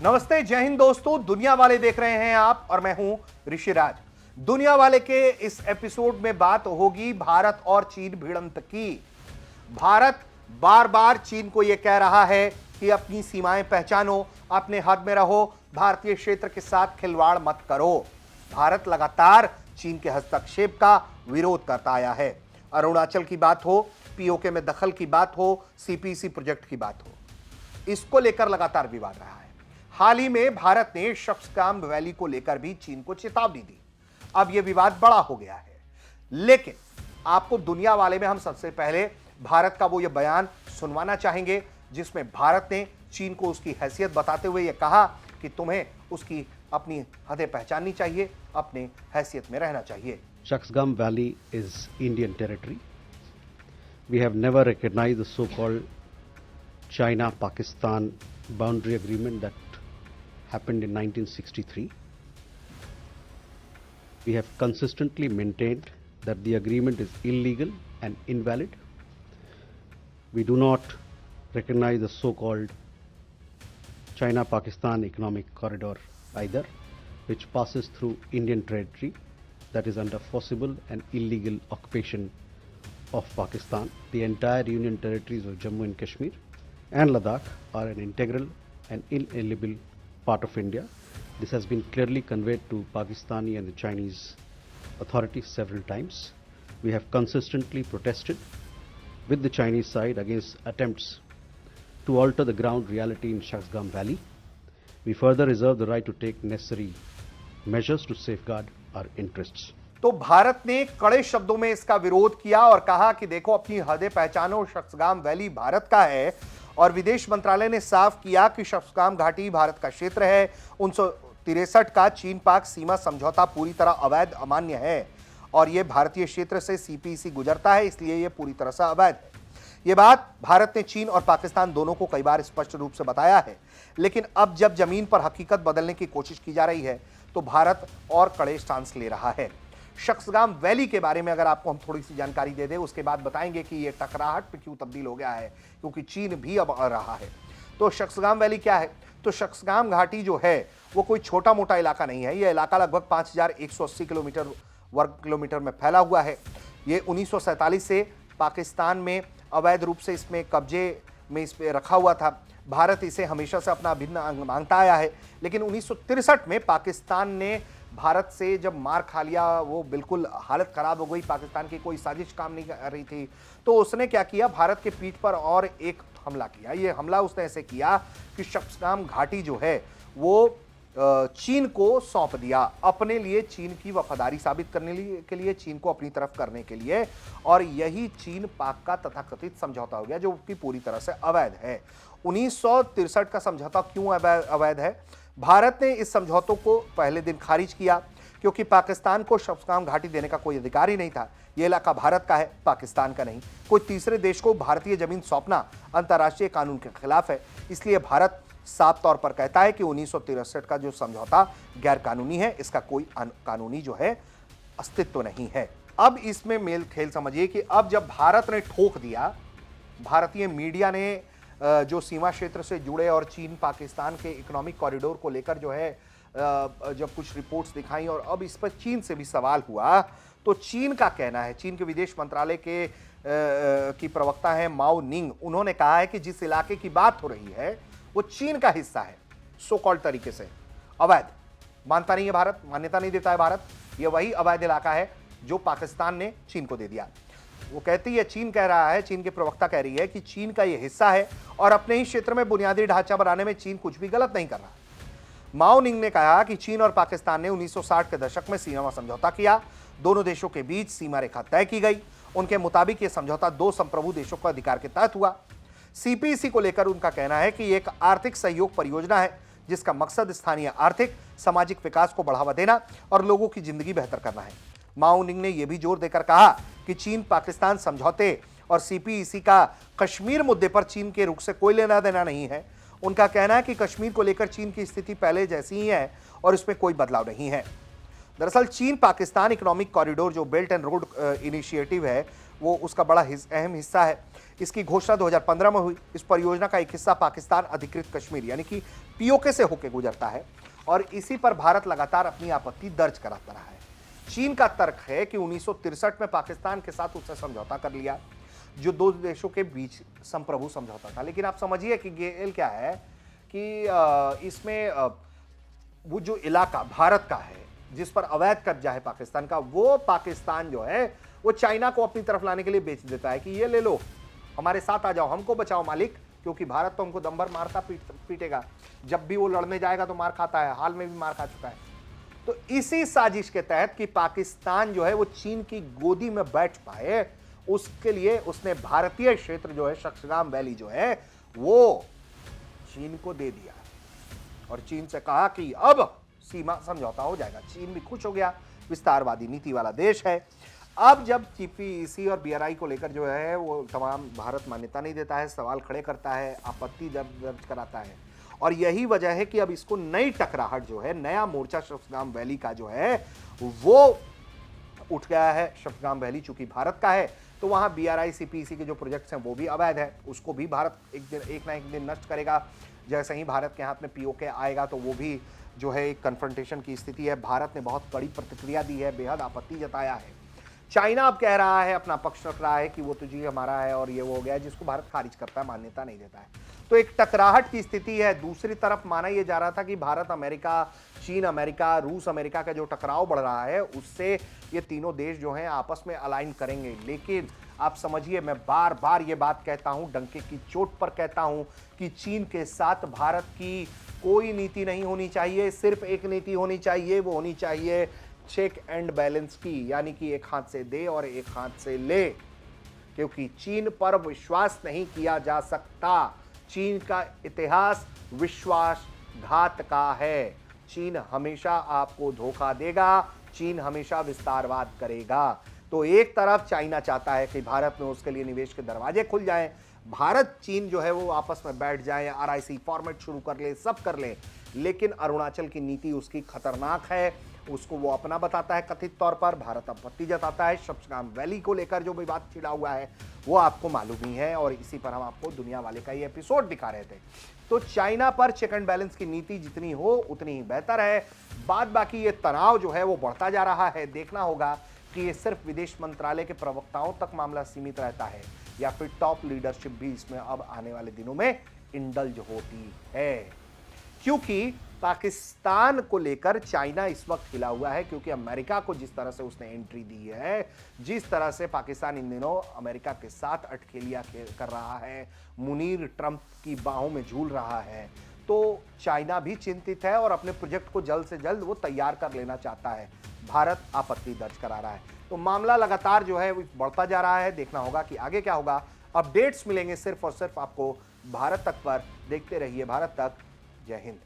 नमस्ते, जय हिंद दोस्तों। दुनिया वाले देख रहे हैं आप और मैं हूं ऋषिराज। दुनिया वाले के इस एपिसोड में बात होगी भारत और चीन भिड़ंत की। भारत बार बार चीन को यह कह रहा है कि अपनी सीमाएं पहचानो, अपने हद में रहो, भारतीय क्षेत्र के साथ खिलवाड़ मत करो। भारत लगातार चीन के हस्तक्षेप का विरोध करता आया है। अरुणाचल की बात हो, पीओके में दखल की बात हो, सीपीसी प्रोजेक्ट की बात हो, इसको लेकर लगातार विवाद रहा है। हाल ही में भारत ने शक्सगाम वैली को लेकर भी चीन को चेतावनी दी। अब यह विवाद बड़ा हो गया है, लेकिन आपको दुनिया वाले में हम सबसे पहले भारत का वो यह बयान सुनवाना चाहेंगे जिसमें भारत ने चीन को उसकी हैसियत बताते हुए यह कहा कि तुम्हें उसकी अपनी हदें पहचाननी चाहिए, अपने हैसियत में रहना चाहिए। Shaksgam Valley is Indian territory. We have never recognized the so-called China-Pakistan boundary agreement that happened in 1963. We have consistently maintained that the agreement is illegal and invalid. We do not recognize the so-called China-Pakistan economic corridor either, which passes through Indian territory that is under forcible and illegal occupation of Pakistan. The entire Union territories of Jammu and Kashmir and Ladakh are an integral and inalienable part of India. This has been clearly conveyed to Pakistani and the Chinese authorities several times. We have consistently protested with the Chinese side against attempts to alter the ground reality in Shaksgam Valley. We further reserve the right to take necessary measures to safeguard our interests. तो भारत ने कड़े शब्दों में इसका विरोध किया और कहा कि देखो, अपनी हदें पहचानो, शक्सगाम वैली भारत का है। और विदेश मंत्रालय ने साफ किया कि शक्सगाम घाटी भारत का क्षेत्र है। 1963 का चीन पाक सीमा समझौता पूरी तरह अवैध, अमान्य है और यह भारतीय क्षेत्र से सीपीसी गुजरता है, इसलिए यह पूरी तरह से अवैध है। यह बात भारत ने चीन और पाकिस्तान दोनों को कई बार स्पष्ट रूप से बताया है, लेकिन अब जब जमीन पर हकीकत बदलने की कोशिश की जा रही है तो भारत और कड़े स्टांस ले रहा है। शक्सगाम वैली के बारे में अगर आपको हम थोड़ी सी जानकारी दे दें, उसके बाद बताएंगे कि यह टकराहट पे क्यों तब्दील हो गया है, क्योंकि चीन भी अब आ रहा है। तो शक्सगाम वैली क्या है? तो शक्सगाम घाटी जो है वो कोई छोटा मोटा इलाका नहीं है। यह इलाका लगभग 5180 किलोमीटर वर्ग किलोमीटर में फैला हुआ है। ये 1947 से पाकिस्तान में अवैध रूप से इसमें कब्जे में इस पे रखा हुआ था। भारत इसे हमेशा से अपना अभिन्न अंग मानता आया है, लेकिन 1963 में पाकिस्तान ने भारत से जब मार खा लिया, वो बिल्कुल हालत खराब हो गई, पाकिस्तान की कोई साजिश काम नहीं कर रही थी, तो उसने क्या किया, भारत के पीठ पर और एक हमला किया। ये हमला उसने ऐसे किया कि शक्सगाम घाटी जो है वो चीन को सौंप दिया, अपने लिए चीन की वफादारी साबित करने के लिए, चीन को अपनी तरफ करने के लिए। और यही चीन पाक का तथाकथित समझौता हो गया, जो कि पूरी तरह से अवैध है। 1963 का समझौता क्यों अवैध है? भारत ने इस समझौतों को पहले दिन खारिज किया क्योंकि पाकिस्तान को शक्सगाम घाटी देने का कोई अधिकार ही नहीं था। यह इलाका भारत का है, पाकिस्तान का नहीं। कोई तीसरे देश को भारतीय जमीन सौंपना अंतर्राष्ट्रीय कानून के खिलाफ है। इसलिए भारत साफ तौर पर कहता है कि 1963 का जो समझौता गैर कानूनी है, इसका कोई कानूनी जो है अस्तित्व नहीं है। अब इसमें मेल खेल समझिए कि अब जब भारत ने ठोक दिया, भारतीय मीडिया ने जो सीमा क्षेत्र से जुड़े और चीन पाकिस्तान के इकोनॉमिक कॉरिडोर को लेकर जो है जब कुछ रिपोर्ट्स दिखाई और अब इस पर चीन से भी सवाल हुआ, तो चीन का कहना है, चीन के विदेश मंत्रालय के की प्रवक्ता है माओ निंग, उन्होंने कहा है कि जिस इलाके की बात हो रही है वो चीन का हिस्सा है, सो कॉल्ड तरीके से अवैध। मानता नहीं है भारत, मान्यता नहीं देता है भारत। ये वही अवैध इलाका है जो पाकिस्तान ने चीन को दे दिया। वो कहती है, चीन कह रहा है, चीन के प्रवक्ता कह रही है कि चीन का यह हिस्सा है और अपने ही क्षेत्र में बुनियादी ढांचा बनाने में चीन कुछ भी गलत नहीं कर रहा। माओ निंग ने कहा कि चीन और पाकिस्तान ने 1960 के दशक में सीमा समझौता किया, दोनों देशों के बीच सीमा रेखा तय की गई। उनके मुताबिक यह समझौता दो संप्रभु देशों के अधिकार के तहत हुआ। सीपीसी को लेकर उनका कहना है कि एक आर्थिक सहयोग परियोजना है जिसका मकसद स्थानीय आर्थिक सामाजिक विकास को बढ़ावा देना और लोगों की जिंदगी बेहतर करना है। माओ निंग ने यह भी जोर देकर कहा कि चीन पाकिस्तान समझौते और सीपीईसी का कश्मीर मुद्दे पर चीन के रुख से कोई लेना देना नहीं है। उनका कहना है कि कश्मीर को लेकर चीन की स्थिति पहले जैसी ही है और इसमें कोई बदलाव नहीं है। दरअसल चीन पाकिस्तान इकोनॉमिक कॉरिडोर जो बेल्ट एंड रोड इनिशिएटिव है, वो उसका बड़ा अहम हिस्सा है। इसकी घोषणा 2015 में हुई। इस परियोजना का एक हिस्सा पाकिस्तान अधिकृत कश्मीर यानी कि पीओके से होकर गुजरता है और इसी पर भारत लगातार अपनी आपत्ति दर्ज कराता रहा है। चीन का तर्क है कि 1963 में पाकिस्तान के साथ उसने समझौता कर लिया, जो दो देशों के बीच संप्रभु समझौता था। लेकिन आप समझिए कि गेल क्या है कि इसमें वो जो इलाका भारत का है जिस पर अवैध कब्जा है पाकिस्तान का, वो पाकिस्तान जो है वो चाइना को अपनी तरफ लाने के लिए बेच देता है कि ये ले लो, हमारे साथ आ जाओ, हमको बचाओ मालिक, क्योंकि भारत तो हमको दम भर मारता पीटेगा। जब भी वो लड़ने जाएगा तो मार खाता है, हाल में भी मार खा चुका है। तो इसी साजिश के तहत कि पाकिस्तान जो है वो चीन की गोदी में बैठ पाए, उसके लिए उसने भारतीय क्षेत्र जो है शक्सगाम वैली जो है वो चीन को दे दिया और चीन से कहा कि अब सीमा समझौता हो जाएगा। चीन भी खुश हो गया, विस्तारवादी नीति वाला देश है। अब जब जीपीईसी और बीआरआई को लेकर जो है वो तमाम भारत मान्यता नहीं देता है, सवाल खड़े करता है, आपत्ति दर्ज कराता है और यही वजह है कि अब इसको नई टकराहट जो है, नया मोर्चा शक्सगाम वैली का जो है वो उठ गया है। शक्सगाम वैली चूंकि भारत का है तो वहां बीआरआई सीपीईसी के जो प्रोजेक्ट्स हैं वो भी अवैध है, उसको भी भारत एक ना एक दिन नष्ट करेगा। जैसे ही भारत के हाथ में पीओके आएगा तो वो भी जो है एक कन्फ्रंटेशन की स्थिति है। भारत ने बहुत कड़ी प्रतिक्रिया दी है, बेहद आपत्ति जताया है। चाइना अब कह रहा है, अपना पक्ष रख रहा है कि वो तो जी हमारा है और ये वो हो गया, जिसको भारत खारिज करता है, मान्यता नहीं देता है। तो एक टकराहट की स्थिति है। दूसरी तरफ माना यह जा रहा था कि भारत अमेरिका, चीन अमेरिका, रूस अमेरिका का जो टकराव बढ़ रहा है उससे ये तीनों देश जो हैं आपस में अलाइन करेंगे। लेकिन आप समझिए, मैं बार बार ये बात कहता हूं, डंके की चोट पर कहता हूं कि चीन के साथ भारत की कोई नीति नहीं होनी चाहिए, सिर्फ एक नीति होनी चाहिए, वो होनी चाहिए चेक एंड बैलेंस की, यानी कि एक हाथ से दे और एक हाथ से ले, क्योंकि चीन पर विश्वास नहीं किया जा सकता। चीन का इतिहास विश्वासघात का है। चीन हमेशा आपको धोखा देगा, चीन हमेशा विस्तारवाद करेगा। तो एक तरफ चाइना चाहता है कि भारत में उसके लिए निवेश के दरवाजे खुल जाएं, भारत चीन जो है वो आपस में बैठ जाए, आरआईसी फॉर्मेट शुरू कर ले, सब कर ले। लेकिन अरुणाचल की नीति उसकी खतरनाक है, उसको वो अपना बताता है कथित तौर पर, भारत आपत्ति जताता है। शक्सगाम वैली को लेकर जो विवाद छिड़ा हुआ है वो आपको मालूम ही है और इसी पर हम आपको दुनिया वाले का ये एपिसोड दिखा रहे थे। तो चाइना पर चेक एंड बैलेंस की नीति जितनी हो उतनी ही बेहतर है। बाद बाकी ये तनाव जो है वो बढ़ता जा रहा है। देखना होगा कि ये सिर्फ विदेश मंत्रालय के प्रवक्ताओं तक मामला सीमित रहता है या फिर टॉप लीडरशिप भी इसमें अब आने वाले दिनों में इंडल्ज होती है। क्योंकि पाकिस्तान को लेकर चाइना इस वक्त हिला हुआ है, क्योंकि अमेरिका को जिस तरह से उसने एंट्री दी है, जिस तरह से पाकिस्तान इन दिनों अमेरिका के साथ अटखेलियां कर रहा है, मुनीर ट्रंप की बाहों में झूल रहा है, तो चाइना भी चिंतित है और अपने प्रोजेक्ट को जल्द से जल्द वो तैयार कर लेना चाहता है। भारत आपत्ति दर्ज करा रहा है। तो मामला लगातार जो है बढ़ता जा रहा है। देखना होगा कि आगे क्या होगा। अपडेट्स मिलेंगे सिर्फ और सिर्फ आपको भारत तक पर। देखते रहिए भारत तक। जय हिंद।